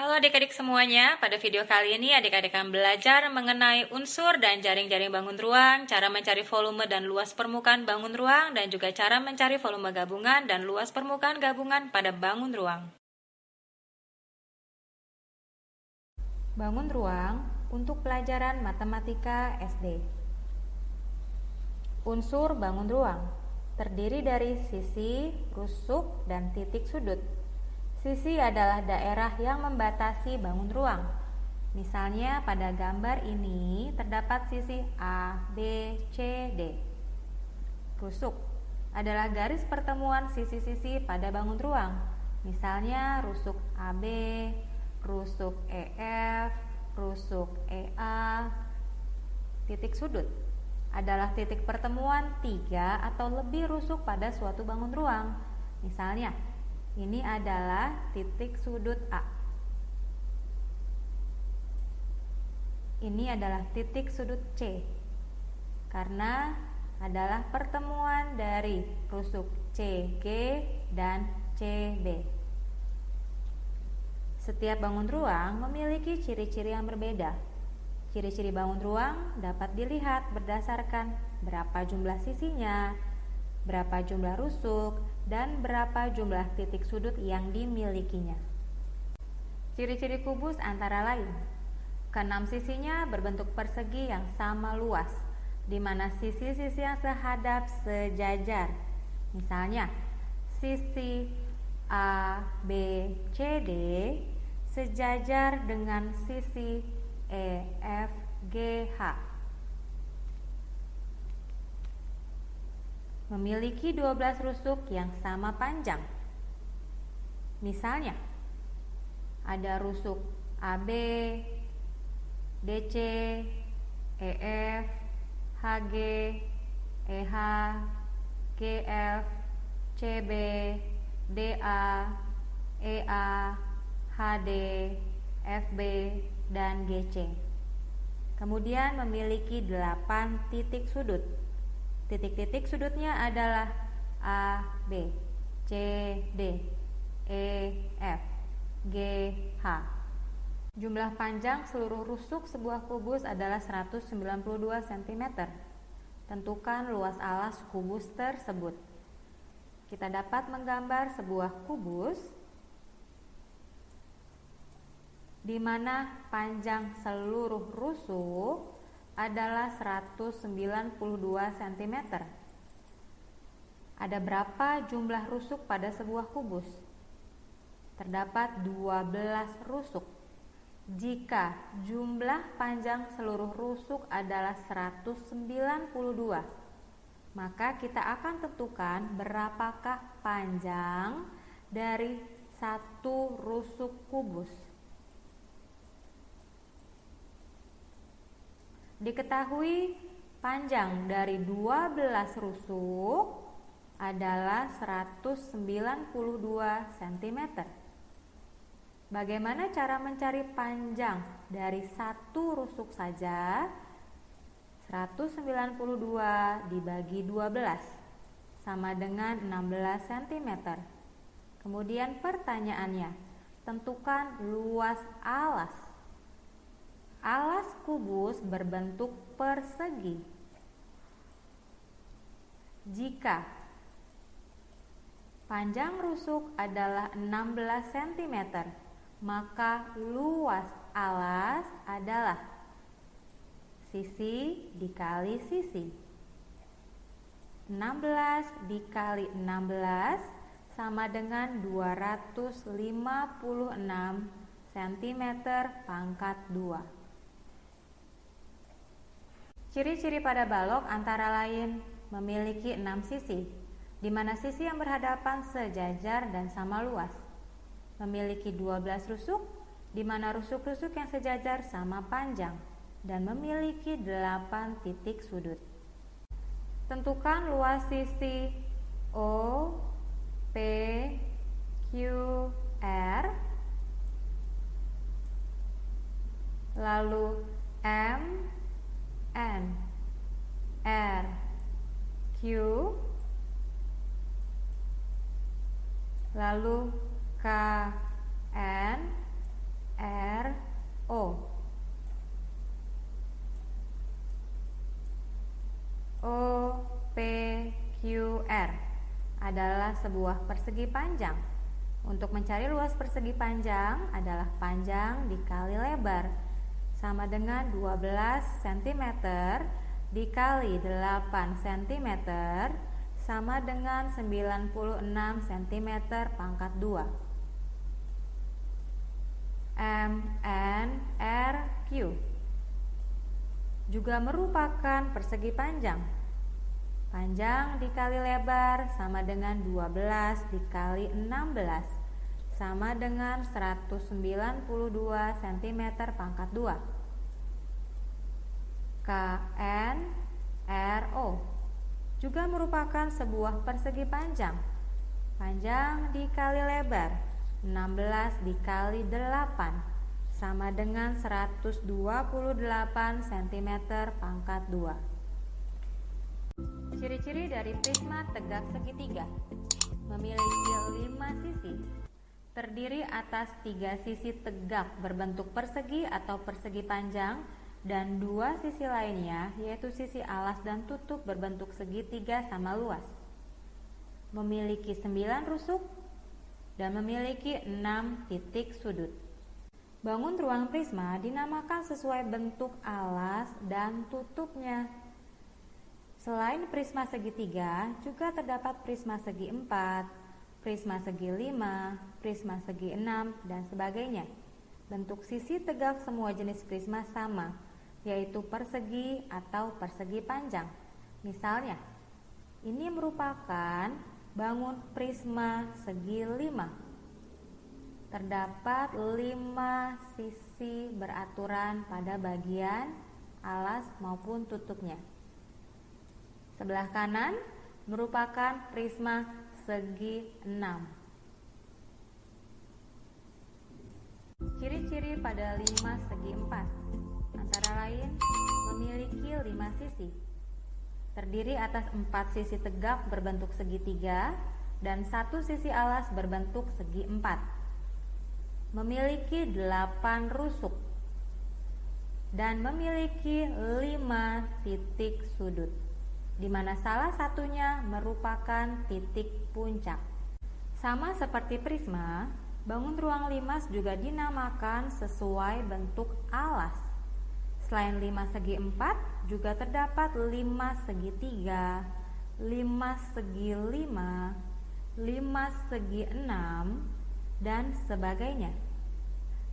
Halo adik-adik semuanya, pada video kali ini adik-adik akan belajar mengenai unsur dan jaring-jaring bangun ruang, cara mencari volume dan luas permukaan bangun ruang, dan juga cara mencari volume gabungan dan luas permukaan gabungan pada bangun ruang. Bangun ruang untuk pelajaran matematika SD. Unsur bangun ruang terdiri dari sisi, rusuk, dan titik sudut. Sisi adalah daerah yang membatasi bangun ruang. Misalnya pada gambar ini terdapat sisi A, B, C, D. Rusuk adalah garis pertemuan sisi-sisi pada bangun ruang. Misalnya rusuk AB, rusuk EF, rusuk EA. Titik sudut adalah titik pertemuan 3 atau lebih rusuk pada suatu bangun ruang. Misalnya, ini adalah titik sudut A. Ini adalah titik sudut C, karena adalah pertemuan dari rusuk CG dan CB. Setiap bangun ruang memiliki ciri-ciri yang berbeda. Ciri-ciri bangun ruang dapat dilihat berdasarkan berapa jumlah sisinya, berapa jumlah rusuk, dan berapa jumlah titik sudut yang dimilikinya. Ciri-ciri kubus antara lain: keenam sisinya berbentuk persegi yang sama luas, di mana sisi-sisi yang sehadap sejajar. Misalnya, sisi A, B, C, D sejajar dengan sisi E, F, G, H. Memiliki 12 rusuk yang sama panjang. Misalnya, ada rusuk AB, DC, EF, HG, EH, GF, CB, DA, EA, HD, FB, dan GC. Kemudian memiliki 8 titik sudut. Titik-titik sudutnya adalah A, B, C, D, E, F, G, H. Jumlah panjang seluruh rusuk sebuah kubus adalah 192 cm. Tentukan luas alas kubus tersebut. Kita dapat menggambar sebuah kubus di mana panjang seluruh rusuk adalah 192 cm. Ada berapa jumlah rusuk pada sebuah kubus? Terdapat 12 rusuk. Jika jumlah panjang seluruh rusuk adalah 192, maka kita akan tentukan berapakah panjang dari satu rusuk kubus. Diketahui panjang dari 12 rusuk adalah 192 cm. Bagaimana cara mencari panjang dari satu rusuk saja? 192 dibagi 12 sama dengan 16 cm. Kemudian pertanyaannya, tentukan luas alas. Alas kubus berbentuk persegi. Jika panjang rusuk adalah 16 cm, maka luas alas adalah sisi dikali sisi. 16 dikali 16 sama dengan 256 cm pangkat 2. Ciri-ciri pada balok antara lain memiliki 6 sisi, di mana sisi yang berhadapan sejajar dan sama luas. Memiliki 12 rusuk, di mana rusuk-rusuk yang sejajar sama panjang, dan memiliki 8 titik sudut. Tentukan luas sisi O, P, Q, R, lalu M, N, R, Q, lalu K, N, R adalah sebuah persegi panjang. Untuk mencari luas persegi panjang adalah panjang dikali lebar, sama dengan 12 cm dikali 8 cm sama dengan 96 cm pangkat 2. MNRQ juga merupakan persegi panjang. Panjang dikali lebar sama dengan 12 dikali 16 sama dengan 192 cm pangkat 2. KNRO juga merupakan sebuah persegi panjang. Panjang dikali lebar 16 dikali 8 sama dengan 128 cm pangkat 2. Ciri-ciri dari prisma tegak segitiga: memiliki 5 sisi, terdiri atas 3 sisi tegak berbentuk persegi atau persegi panjang dan 2 sisi lainnya yaitu sisi alas dan tutup berbentuk segitiga sama luas. Memiliki 9 rusuk dan memiliki 6 titik sudut. Bangun ruang prisma dinamakan sesuai bentuk alas dan tutupnya. Selain prisma segitiga, juga terdapat prisma segi 4, prisma segi 5, prisma segi 6, dan sebagainya. Bentuk sisi tegak semua jenis prisma sama, yaitu persegi atau persegi panjang. Misalnya, ini merupakan bangun prisma segi 5. Terdapat 5 sisi beraturan pada bagian alas maupun tutupnya. Sebelah kanan merupakan prisma segi 6. Ciri-ciri pada 5 segi 4 antara lain memiliki 5 sisi, terdiri atas 4 sisi tegak berbentuk segitiga dan 1 sisi alas berbentuk segi 4. Memiliki 8 rusuk dan memiliki 5 titik sudut, di mana salah satunya merupakan titik puncak. Sama seperti prisma, bangun ruang 5 juga dinamakan sesuai bentuk alas. Selain 5 segi 4, juga terdapat 5 segi 3, 5 segi 5, 5 segi 6, dan sebagainya.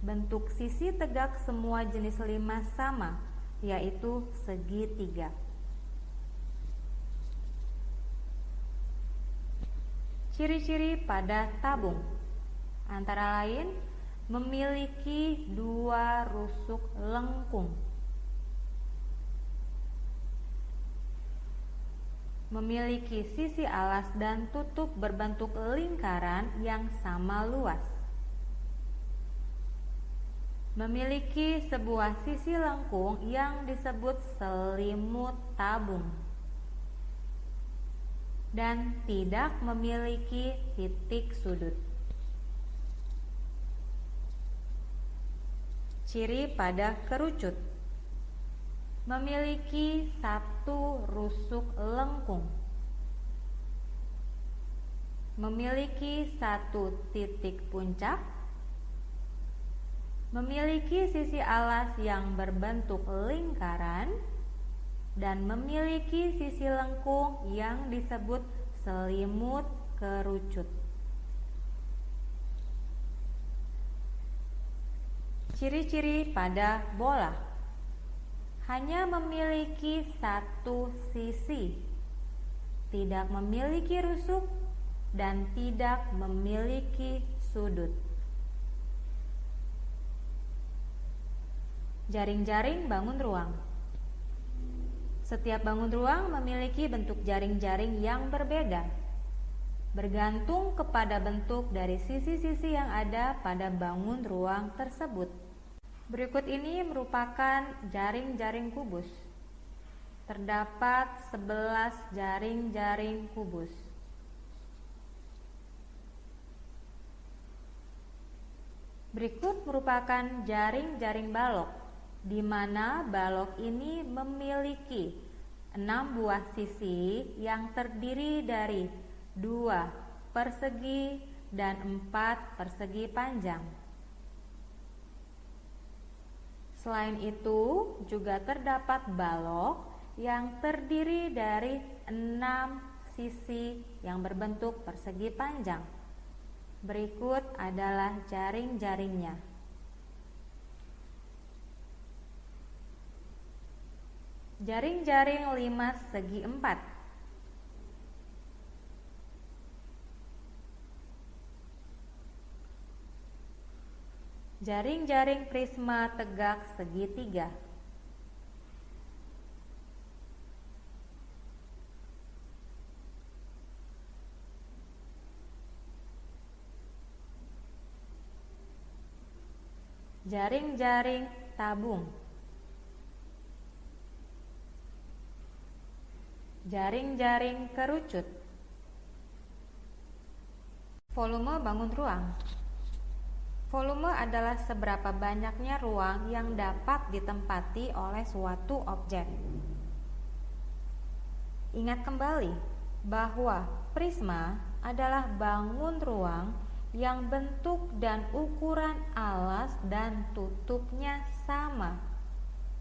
Bentuk sisi tegak semua jenis 5 sama, yaitu segitiga. Ciri-ciri pada tabung antara lain memiliki 2 rusuk lengkung, memiliki sisi alas dan tutup berbentuk lingkaran yang sama luas, memiliki sebuah sisi lengkung yang disebut selimut tabung, dan tidak memiliki titik sudut. Ciri pada kerucut: memiliki 1 rusuk lengkung, memiliki 1 titik puncak, memiliki sisi alas yang berbentuk lingkaran, dan memiliki sisi lengkung yang disebut selimut kerucut. Ciri-ciri pada bola: hanya memiliki 1 sisi, tidak memiliki rusuk, dan tidak memiliki sudut. Jaring-jaring bangun ruang: setiap bangun ruang memiliki bentuk jaring-jaring yang berbeda, bergantung kepada bentuk dari sisi-sisi yang ada pada bangun ruang tersebut. Berikut ini merupakan jaring-jaring kubus. Terdapat 11 jaring-jaring kubus. Berikut merupakan jaring-jaring balok, di mana balok ini memiliki 6 buah sisi yang terdiri dari 2 persegi dan 4 persegi panjang. Selain itu, juga terdapat balok yang terdiri dari 6 sisi yang berbentuk persegi panjang. Berikut adalah jaring-jaringnya. Jaring-jaring 5 segi 4. Jaring-jaring prisma tegak segitiga. Jaring-jaring tabung. Jaring-jaring kerucut. Volume bangun ruang. Volume adalah seberapa banyaknya ruang yang dapat ditempati oleh suatu objek. Ingat kembali bahwa prisma adalah bangun ruang yang bentuk dan ukuran alas dan tutupnya sama.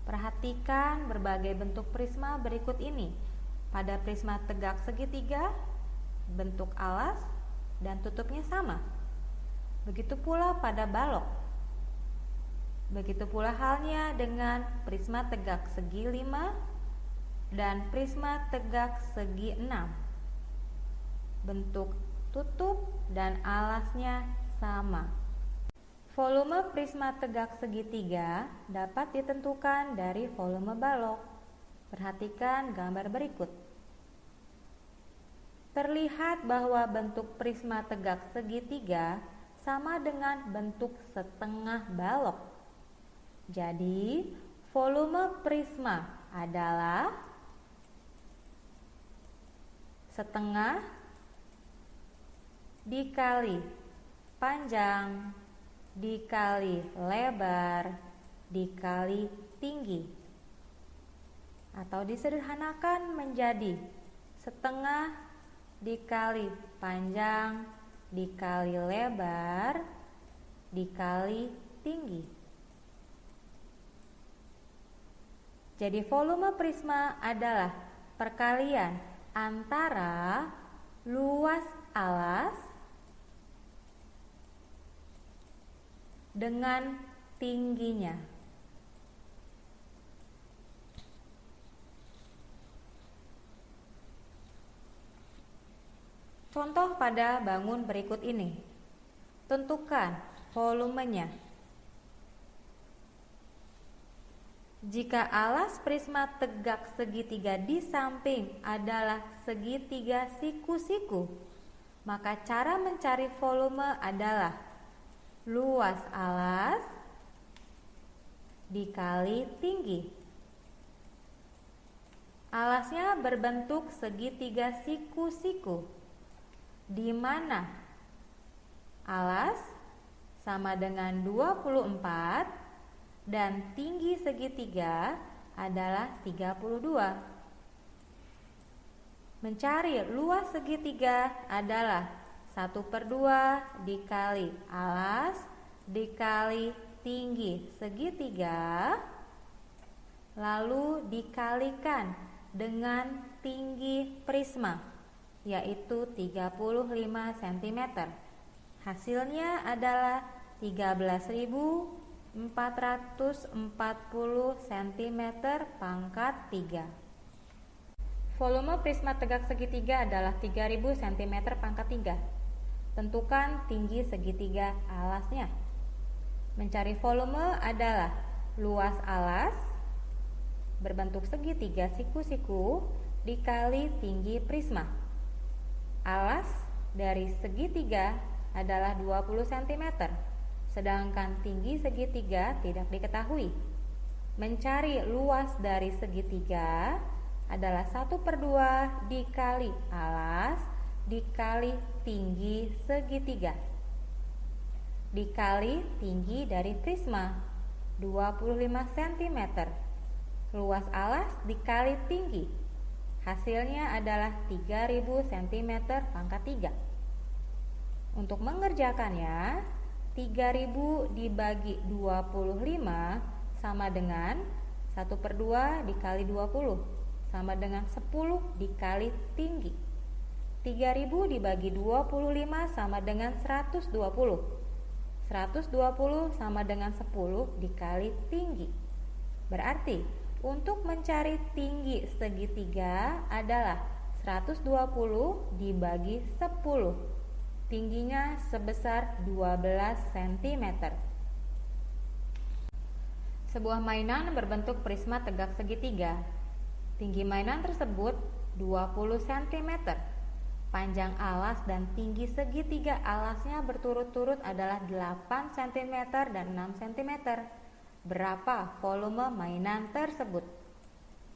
Perhatikan berbagai bentuk prisma berikut ini. Pada prisma tegak segitiga, bentuk alas dan tutupnya sama. Begitu pula pada balok. Begitu pula halnya dengan prisma tegak segi 5 dan prisma tegak segi 6. Bentuk tutup dan alasnya sama. Volume prisma tegak segitiga dapat ditentukan dari volume balok. Perhatikan gambar berikut. Terlihat bahwa bentuk prisma tegak segitiga sama dengan bentuk setengah balok. Jadi, volume prisma adalah setengah dikali panjang dikali lebar dikali tinggi. Atau disederhanakan menjadi setengah dikali panjang dikali lebar dikali tinggi. Jadi volume prisma adalah perkalian antara luas alas dengan tingginya. Contoh pada bangun berikut ini. Tentukan volumenya. Jika alas prisma tegak segitiga di samping adalah segitiga siku-siku, maka cara mencari volume adalah luas alas dikali tinggi. Alasnya berbentuk segitiga siku-siku, di mana alas sama dengan 24 dan tinggi segitiga adalah 32. Mencari luas segitiga adalah 1/2 dikali alas dikali tinggi segitiga, lalu dikalikan dengan tinggi prisma, yaitu 35 cm. Hasilnya adalah 13.440 cm pangkat 3. Volume prisma tegak segitiga adalah 3000 cm pangkat 3. Tentukan tinggi segitiga alasnya. Mencari volume adalah luas alas berbentuk segitiga siku-siku dikali tinggi prisma. Alas dari segitiga adalah 20 cm, sedangkan tinggi segitiga tidak diketahui. Mencari luas dari segitiga adalah 1/2 dikali alas dikali tinggi segitiga dikali tinggi dari prisma 25 cm. Luas alas dikali tinggi Hasilnya adalah 3000 cm pangkat 3. Untuk mengerjakannya, 3000 dibagi 25 sama dengan 1/2 dikali 20 sama dengan 10 dikali tinggi. 3000 dibagi 25 sama dengan 120. 120 sama dengan 10 dikali tinggi. Berarti untuk mencari tinggi segitiga adalah 120 dibagi 10. Tingginya sebesar 12 cm. Sebuah mainan berbentuk prisma tegak segitiga. Tinggi mainan tersebut 20 cm. Panjang alas dan tinggi segitiga alasnya berturut-turut adalah 8 cm dan 6 cm. Berapa volume mainan tersebut?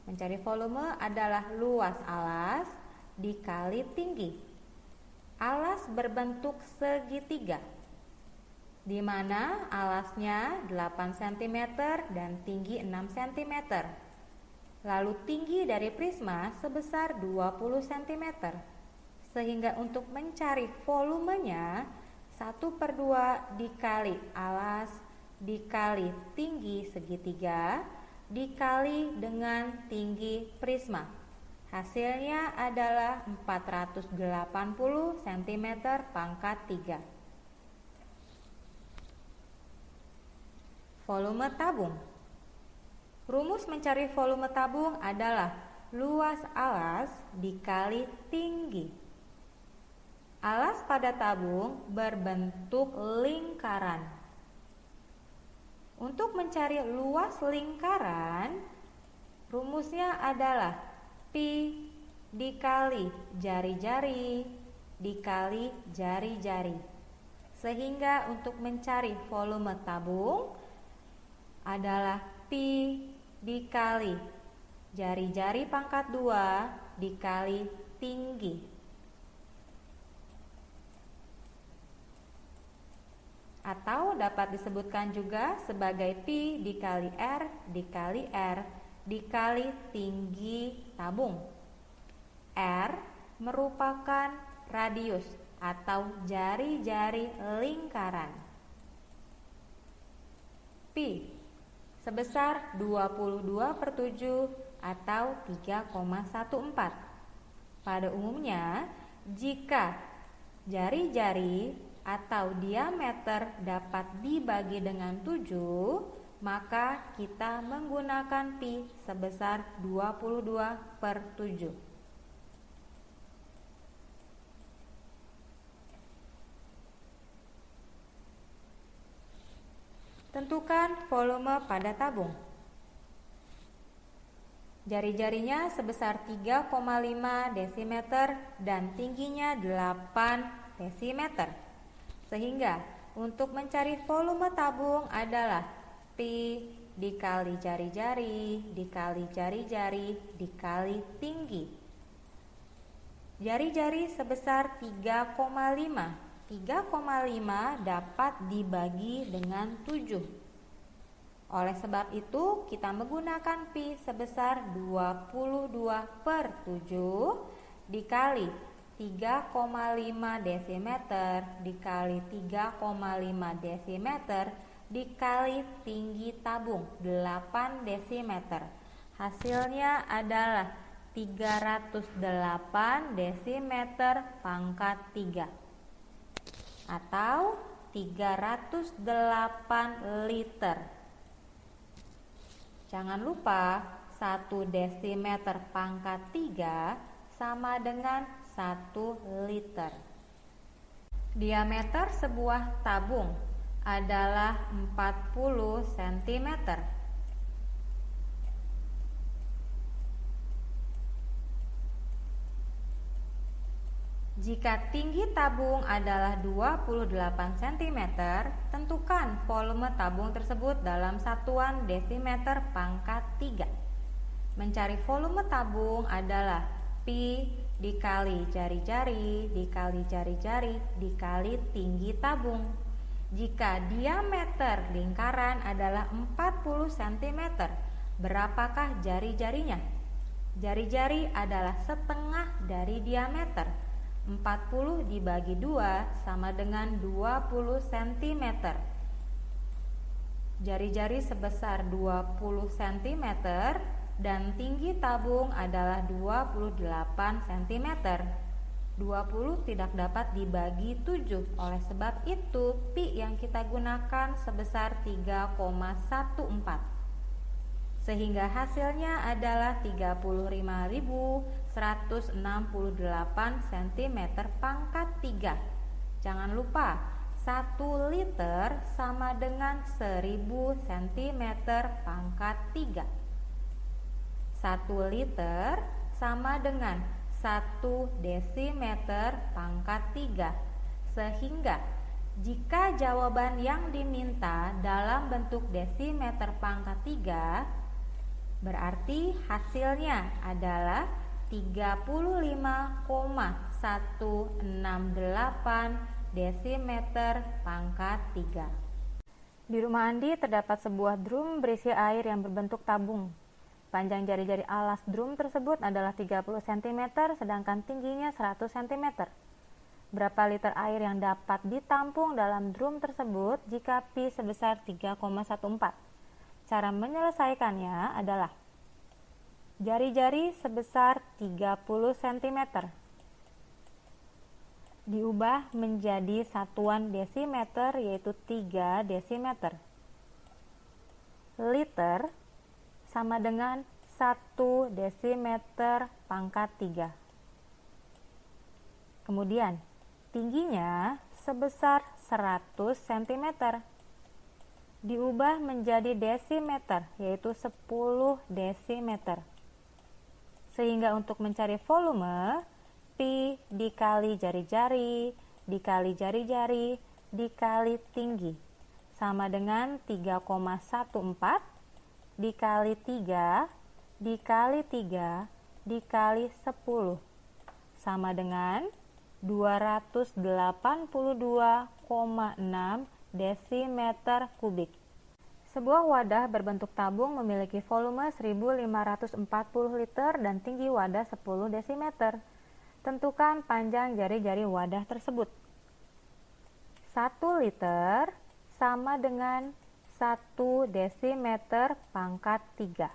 Mencari volume adalah luas alas dikali tinggi. Alas berbentuk segitiga, di mana alasnya 8 cm dan tinggi 6 cm. Lalu tinggi dari prisma sebesar 20 cm. Sehingga untuk mencari volumenya 1/2 dikali alas dikali tinggi segitiga dikali dengan tinggi prisma. Hasilnya adalah 480 cm pangkat 3. Volume tabung. Rumus mencari volume tabung adalah luas alas dikali tinggi. Alas pada tabung berbentuk lingkaran. Untuk mencari luas lingkaran, rumusnya adalah pi dikali jari-jari dikali jari-jari. Sehingga untuk mencari volume tabung adalah pi dikali jari-jari pangkat 2 dikali tinggi. Atau dapat disebutkan juga sebagai pi dikali R dikali R dikali tinggi tabung. R merupakan radius atau jari-jari lingkaran. Pi sebesar 22/7 atau 3,14. Pada umumnya, jika jari-jari atau diameter dapat dibagi dengan 7, maka kita menggunakan pi sebesar 22/7. Tentukan volume pada tabung. Jari-jarinya sebesar 3,5 desimeter dan tingginya 8 desimeter. Sehingga untuk mencari volume tabung adalah pi dikali jari-jari dikali jari-jari dikali tinggi. Jari-jari sebesar 3,5. 3,5 dapat dibagi dengan 7. Oleh sebab itu, kita menggunakan pi sebesar 22/7 dikali 3,5 desimeter dikali 3,5 desimeter dikali tinggi tabung 8 desimeter. Hasilnya adalah 308 desimeter pangkat 3 atau 308 liter. Jangan lupa 1 desimeter pangkat 3 sama dengan 1 liter. Diameter sebuah tabung adalah 40 cm. Jika tinggi tabung adalah 28 cm, tentukan volume tabung tersebut dalam satuan desimeter pangkat 3. Mencari volume tabung adalah pi dikali jari-jari dikali jari-jari dikali tinggi tabung. Jika diameter lingkaran adalah 40 cm, berapakah jari-jarinya? Jari-jari adalah setengah dari diameter. 40 dibagi 2 sama dengan 20 cm. Jari-jari sebesar 20 cm dan tinggi tabung adalah 28 cm. 20 tidak dapat dibagi 7, oleh sebab itu pi yang kita gunakan sebesar 3,14. Sehingga hasilnya adalah 35.168 cm pangkat 3. Jangan lupa, 1 liter sama dengan 1000 cm pangkat 3. 1 liter sama dengan 1 desimeter pangkat 3. Sehingga jika jawaban yang diminta dalam bentuk desimeter pangkat 3, berarti hasilnya adalah 35,168 desimeter pangkat 3. Di rumah Andi terdapat sebuah drum berisi air yang berbentuk tabung. Panjang jari-jari alas drum tersebut adalah 30 cm, sedangkan tingginya 100 cm. Berapa liter air yang dapat ditampung dalam drum tersebut jika pi sebesar 3,14? Cara menyelesaikannya adalah jari-jari sebesar 30 cm diubah menjadi satuan desimeter, yaitu 3 desimeter. Liter sama dengan 1 desimeter pangkat 3. Kemudian tingginya sebesar 100 cm diubah menjadi desimeter, yaitu 10 desimeter. Sehingga untuk mencari volume, pi dikali jari-jari dikali jari-jari dikali tinggi sama dengan 3,14 dikali 3 dikali 3 dikali 10 sama dengan 282,6 desimeter kubik. Sebuah wadah berbentuk tabung memiliki volume 1540 liter dan tinggi wadah 10 desimeter. Tentukan panjang jari-jari wadah tersebut. 1 liter sama dengan 1 desimeter pangkat 3.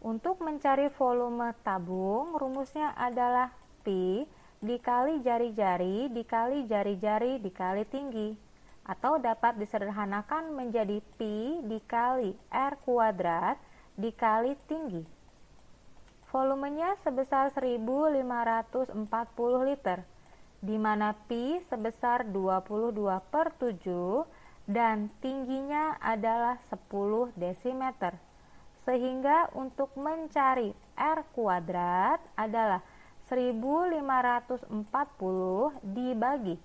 Untuk mencari volume tabung, rumusnya adalah pi dikali jari-jari dikali jari-jari dikali tinggi, atau dapat disederhanakan menjadi pi dikali R kuadrat dikali tinggi. Volumenya sebesar 1540 liter, di mana pi sebesar 22/7 dan tingginya adalah 10 desimeter. Sehingga untuk mencari R kuadrat adalah 1540 dibagi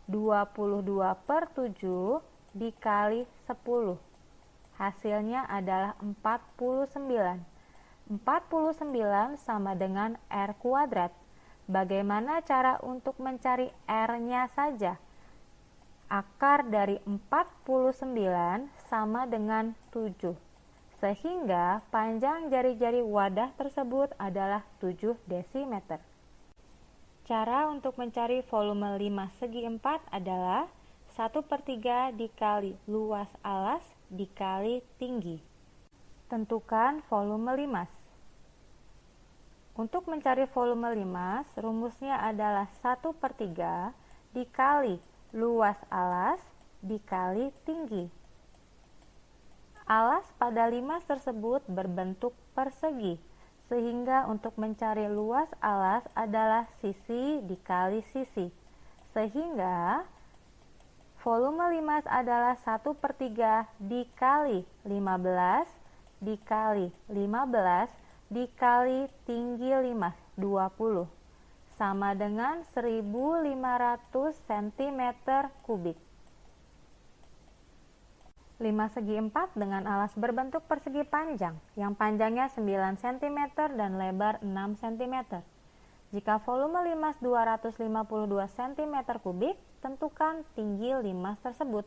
22/7 dikali 10. Hasilnya adalah 49. 49 sama dengan R kuadrat. Bagaimana cara untuk mencari R-nya saja? Akar dari 49 sama dengan 7. Sehingga panjang jari-jari wadah tersebut adalah 7 desimeter. Cara untuk mencari volume 5 segi 4 adalah 1/3 dikali luas alas dikali tinggi. Tentukan volume limas. Untuk mencari volume limas, rumusnya adalah 1/3 dikali luas alas dikali tinggi. Alas pada limas tersebut berbentuk persegi, sehingga untuk mencari luas alas adalah sisi dikali sisi. Sehingga volume limas adalah 1/3 dikali 15 dikali 15 dikali tinggi limas 20 sama dengan 1500 cm kubik. 5 segi 4 dengan alas berbentuk persegi panjang, yang panjangnya 9 cm dan lebar 6 cm. Jika volume limas 252 cm kubik, tentukan tinggi limas tersebut.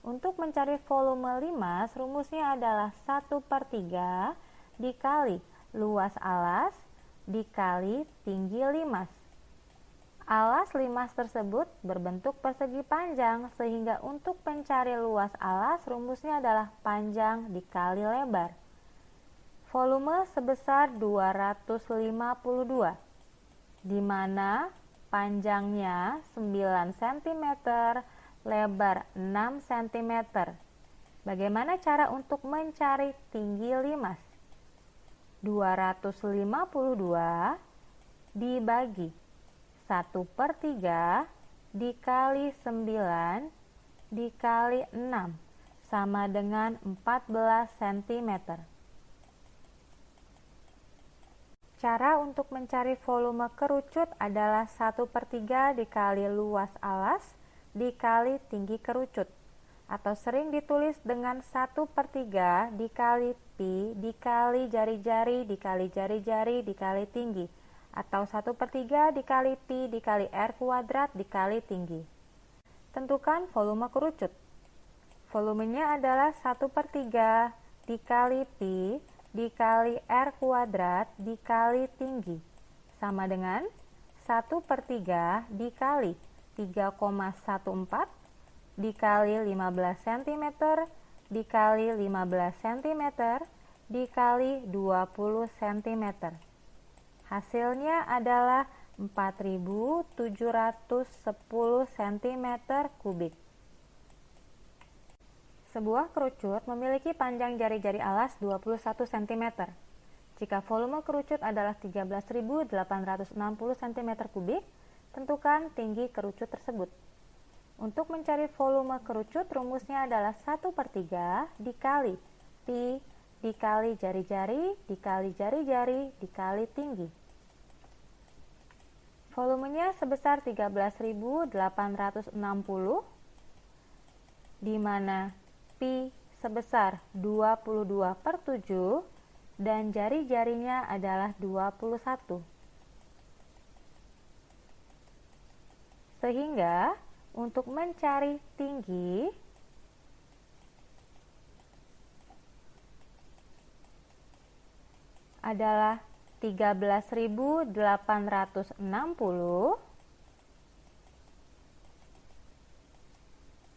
Untuk mencari volume limas, rumusnya adalah 1/3 dikali luas alas dikali tinggi limas. Alas limas tersebut berbentuk persegi panjang, sehingga untuk mencari luas alas rumusnya adalah panjang dikali lebar. Volume sebesar 252, di mana panjangnya 9 cm, lebar 6 cm. Bagaimana cara untuk mencari tinggi limas? 252 dibagi 1/3 dikali 9 dikali 6 sama dengan 14 cm. Cara untuk mencari volume kerucut adalah 1/3 dikali luas alas dikali tinggi kerucut, atau sering ditulis dengan 1/3 dikali pi dikali jari-jari dikali jari-jari dikali tinggi, atau 1/3 dikali pi dikali r kuadrat dikali tinggi. Tentukan volume kerucut. Volumenya adalah 1/3 dikali pi dikali r kuadrat dikali tinggi, sama dengan 1/3 dikali 3,14 dikali 15 cm dikali 15 cm dikali 20 cm. Hasilnya adalah 4.710 cm3. Sebuah kerucut memiliki panjang jari-jari alas 21 cm. Jika volume kerucut adalah 13.860 cm3, tentukan tinggi kerucut tersebut. Untuk mencari volume kerucut, rumusnya adalah 1/3 dikali pi dikali jari-jari dikali jari-jari dikali tinggi. Volumenya sebesar 13.860, di mana pi sebesar 22/7 dan jari-jarinya adalah 21. Sehingga untuk mencari tinggi, adalah 13.860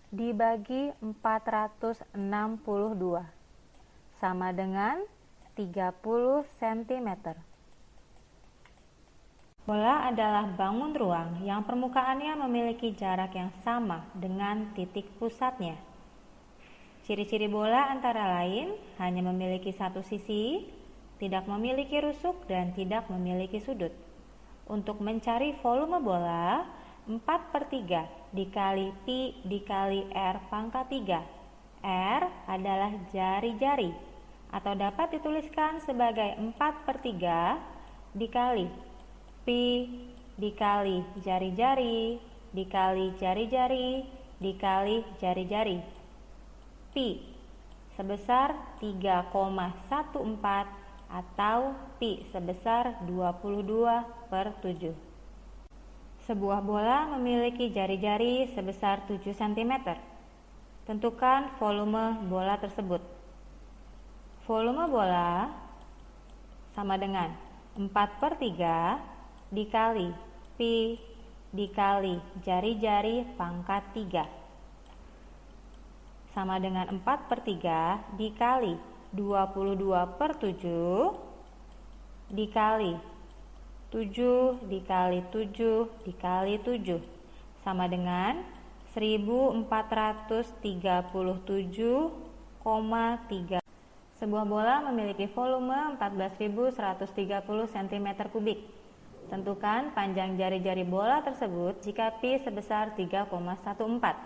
dibagi 462 sama dengan 30 cm. Bola adalah bangun ruang yang permukaannya memiliki jarak yang sama dengan titik pusatnya. Ciri-ciri bola antara lain hanya memiliki satu sisi, tidak memiliki rusuk, dan tidak memiliki sudut. Untuk mencari volume bola, 4/3 dikali pi dikali r pangkat 3. R adalah jari-jari, atau dapat dituliskan sebagai 4/3 dikali pi dikali jari-jari dikali jari-jari dikali jari-jari. Pi sebesar 3,14 atau pi sebesar 22/7. Sebuah bola memiliki jari-jari sebesar 7 cm. Tentukan volume bola tersebut. Volume bola sama dengan 4/3 dikali pi dikali jari-jari pangkat 3 sama dengan 4/3 dikali 22/7 dikali 7 dikali 7 dikali 7 sama dengan 1437,3. Sebuah bola memiliki volume 14.130 cm3. Tentukan panjang jari-jari bola tersebut jika pi sebesar 3,14.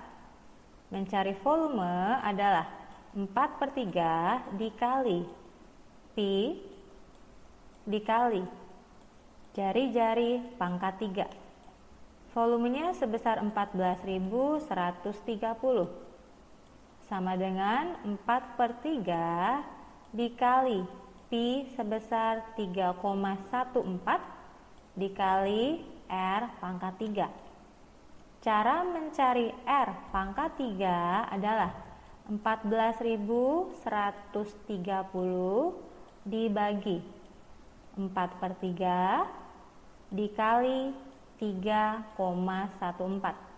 Mencari volume adalah 4/3 dikali pi dikali jari-jari pangkat 3. Volumenya sebesar 14.130 sama dengan 4/3 dikali pi sebesar 3,14 dikali r pangkat 3. Cara mencari r pangkat 3 adalah 14.130 dibagi 4/3 dikali 3,14.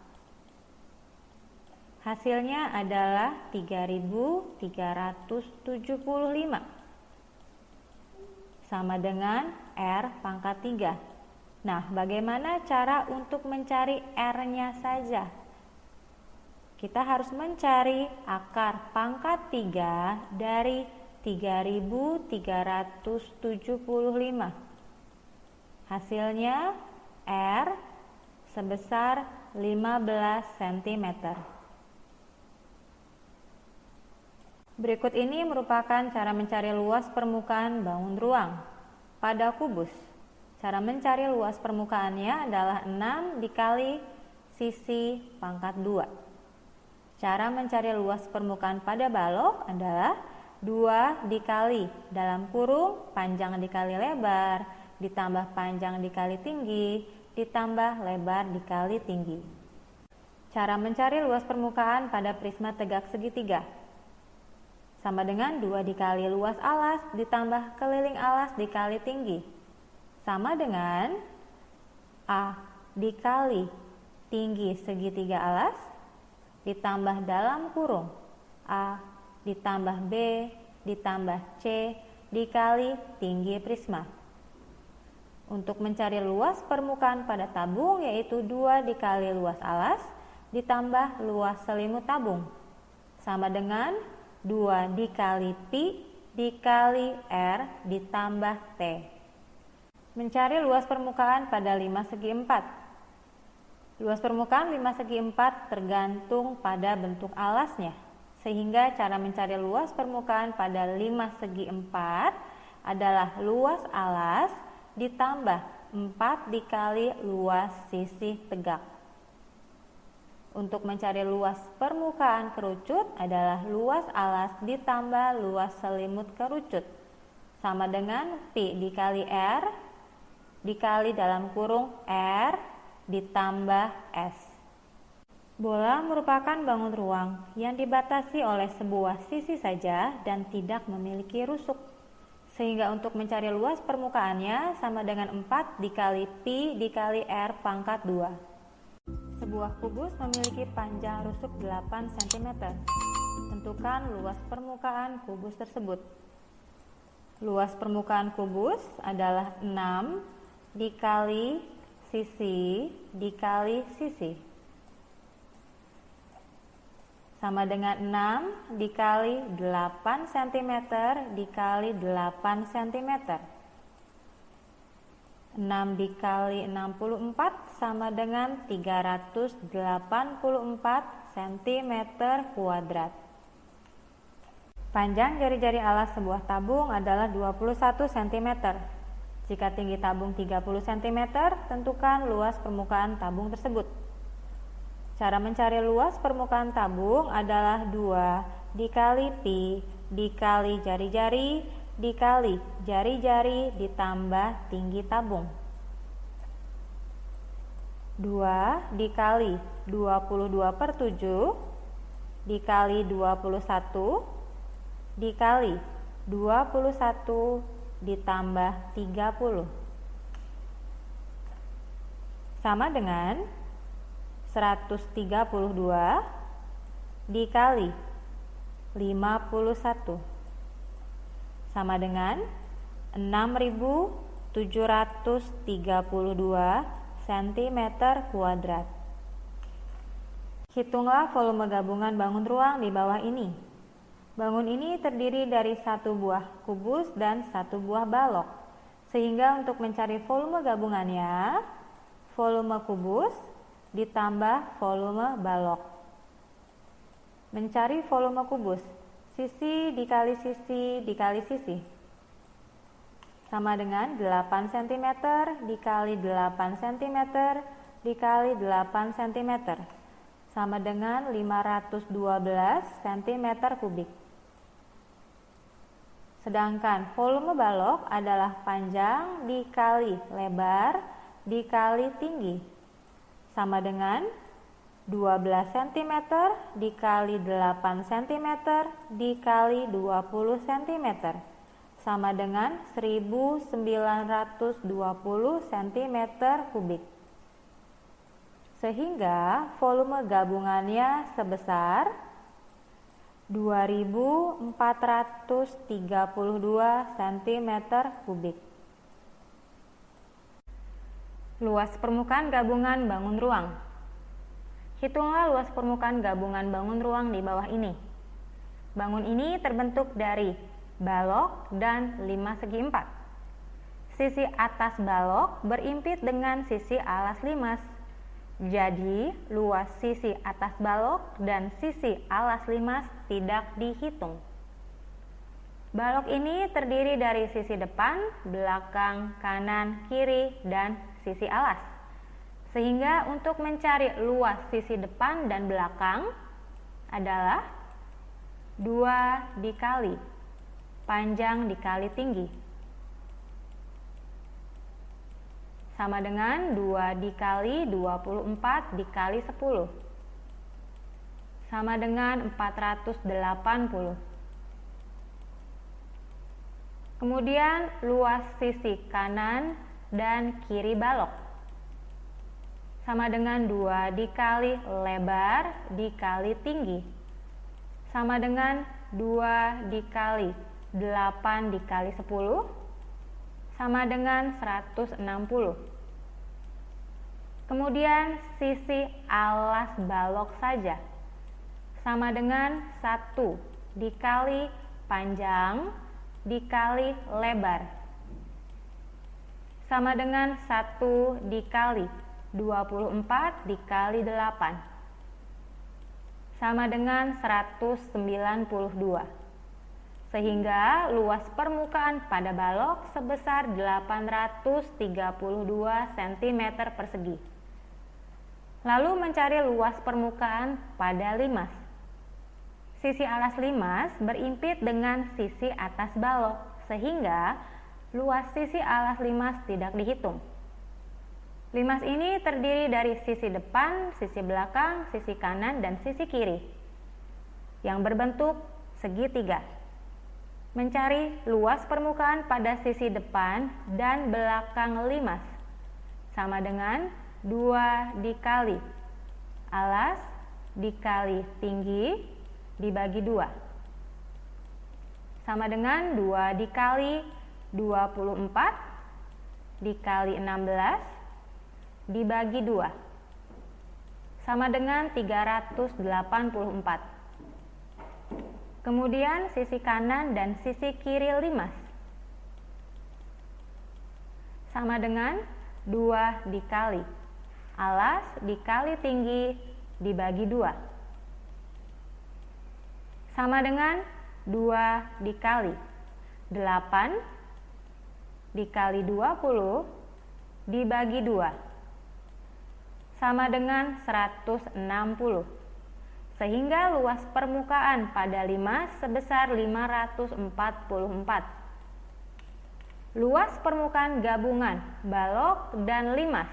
Hasilnya adalah 3.375 sama dengan R pangkat 3. Nah, bagaimana cara untuk mencari R-nya saja? Kita harus mencari akar pangkat 3 dari 3.375. Hasilnya R sebesar 15 cm. Berikut ini merupakan cara mencari luas permukaan bangun ruang pada kubus. Cara mencari luas permukaannya adalah 6 dikali sisi pangkat 2. Cara mencari luas permukaan pada balok adalah 2 dikali dalam kurung panjang dikali lebar ditambah panjang dikali tinggi ditambah lebar dikali tinggi. Cara mencari luas permukaan pada prisma tegak segitiga sama dengan 2 dikali luas alas ditambah keliling alas dikali tinggi sama dengan A dikali tinggi segitiga alas ditambah dalam kurung A ditambah B ditambah C dikali tinggi prisma. Untuk mencari luas permukaan pada tabung yaitu 2 dikali luas alas ditambah luas selimut tabung sama dengan 2 dikali pi dikali R ditambah T. Mencari luas permukaan pada 5 segi 4. Luas permukaan 5 segi 4 tergantung pada bentuk alasnya. Sehingga cara mencari luas permukaan pada 5 segi 4 adalah luas alas ditambah 4 dikali luas sisi tegak. Untuk mencari luas permukaan kerucut adalah luas alas ditambah luas selimut kerucut sama dengan pi dikali R dikali dalam kurung R ditambah S. Bola merupakan bangun ruang yang dibatasi oleh sebuah sisi saja dan tidak memiliki rusuk. Sehingga untuk mencari luas permukaannya sama dengan 4 dikali pi dikali R pangkat 2. Sebuah kubus memiliki panjang rusuk 8 cm. Tentukan luas permukaan kubus tersebut. Luas permukaan kubus adalah 6 dikali sisi dikali sisi. Sama dengan 6 dikali 8 cm dikali 8 cm. 6 dikali 64 sama dengan 384 cm kuadrat. Panjang jari-jari alas sebuah tabung adalah 21 cm. Jika tinggi tabung 30 cm, tentukan luas permukaan tabung tersebut. Cara mencari luas permukaan tabung adalah 2 dikali pi dikali jari-jari dikali jari-jari ditambah tinggi tabung. 2 dikali 22/7 dikali 21 dikali 21 ditambah 30 sama dengan 132 dikali 51 sama dengan 6.732 cm kuadrat. Hitunglah volume gabungan bangun ruang di bawah ini. Bangun ini terdiri dari satu buah kubus dan satu buah balok. Sehingga untuk mencari volume gabungannya, volume kubus ditambah volume balok. Mencari volume kubus, sisi dikali sisi dikali sisi sama dengan 8 cm dikali 8 cm dikali 8 cm sama dengan 512 cm kubik. Sedangkan volume balok adalah panjang dikali lebar dikali tinggi sama dengan 12 cm dikali 8 cm dikali 20 cm sama dengan 1920 cm3. Sehingga volume gabungannya sebesar 2432 cm3. Luas permukaan gabungan bangun ruang. Hitunglah luas permukaan gabungan bangun ruang di bawah ini. Bangun ini terbentuk dari balok dan 5 segi 4. Sisi atas balok berimpit dengan sisi alas limas. Jadi, luas sisi atas balok dan sisi alas limas tidak dihitung. Balok ini terdiri dari sisi depan, belakang, kanan, kiri, dan sisi alas. Sehingga untuk mencari luas sisi depan dan belakang adalah 2 dikali panjang dikali tinggi. Sama dengan 2 dikali 24 dikali 10. Sama dengan 480. Kemudian luas sisi kanan dan kiri balok. Sama dengan 2 dikali lebar dikali tinggi. Sama dengan 2 dikali 8 dikali 10. Sama dengan 160. Kemudian sisi alas balok saja. Sama dengan 1 dikali panjang dikali lebar. Sama dengan 1 dikali 24 dikali 8. Sama dengan 192. Sehingga luas permukaan pada balok sebesar 832 cm persegi. Lalu mencari luas permukaan pada limas. Sisi alas limas berimpit dengan sisi atas balok, sehingga luas sisi alas limas tidak dihitung. Limas ini terdiri dari sisi depan, sisi belakang, sisi kanan, dan sisi kiri yang berbentuk segitiga. Mencari luas permukaan pada sisi depan dan belakang limas sama dengan 2 dikali alas dikali tinggi dibagi 2. Sama dengan 2 dikali 24 dikali 16 dibagi 2. Sama dengan 384. Kemudian sisi kanan dan sisi kiri limas. Sama dengan 2 dikali alas dikali tinggi dibagi 2. Sama dengan 2 dikali 8 dikali 20 dibagi 2. Sama dengan 160. Sehingga luas permukaan pada limas sebesar 544. Luas permukaan gabungan balok dan limas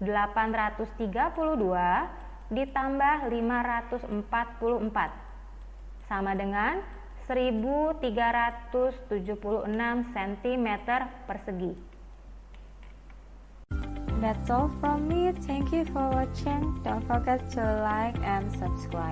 832 ditambah 544 sama dengan 1376 cm persegi. That's all from me. Thank you for watching. Don't forget to like and subscribe.